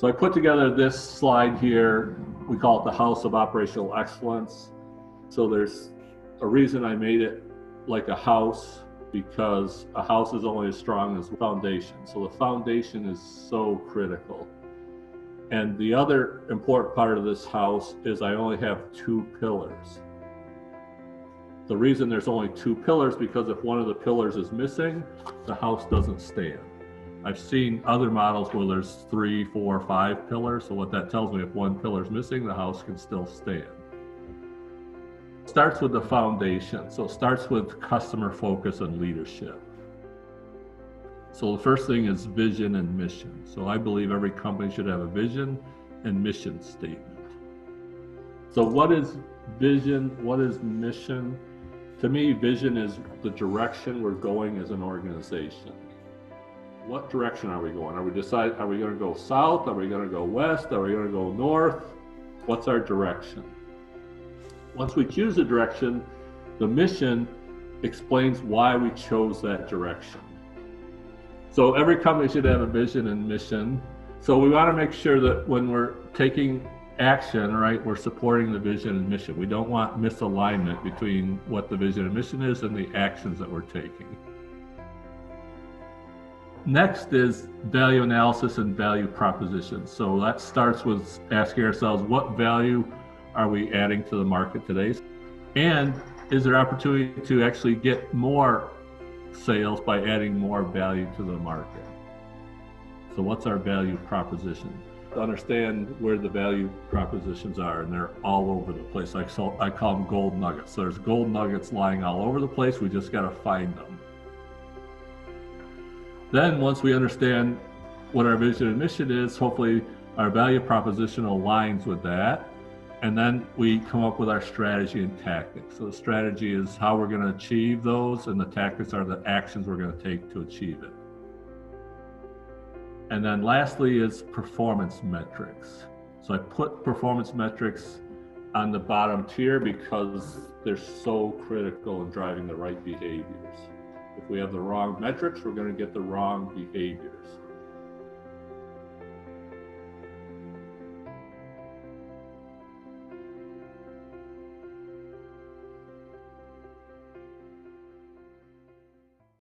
So I put together this slide here. We call it the House of Operational Excellence. So there's a reason I made it like a house, because a house is only as strong as the foundation. So the foundation is so critical. And the other important part of this house is I only have 2 pillars. The reason there's only 2 pillars, because if one of the pillars is missing, the house doesn't stand. I've seen other models where there's 3, 4, 5 pillars. So what that tells me, if one pillar is missing, the house can still stand. It starts with the foundation. So it starts with customer focus and leadership. So the first thing is vision and mission. So I believe every company should have a vision and mission statement. So what is vision? What is mission? To me, vision is the direction we're going as an organization. What direction are we going? Are we going to go south? Are we going to go west? Are we going to go north? What's our direction? Once we choose a direction, the mission explains why we chose that direction. So every company should have a vision and mission. So we want to make sure that when we're taking action, right, we're supporting the vision and mission. We don't want misalignment between what the vision and mission is and the actions that we're taking. Next is value analysis and value proposition. So that starts with asking ourselves, what value are we adding to the market today? And is there opportunity to actually get more sales by adding more value to the market? So what's our value proposition? To understand where the value propositions are, and they're all over the place. I call them gold nuggets. So there's gold nuggets lying all over the place. We just got to find them. Then once we understand what our vision and mission is, hopefully our value proposition aligns with that. And then we come up with our strategy and tactics. So the strategy is how we're going to achieve those, and the tactics are the actions we're going to take to achieve it. And then lastly is performance metrics. So I put performance metrics on the bottom tier because they're so critical in driving the right behaviors. If we have the wrong metrics, we're going to get the wrong behaviors.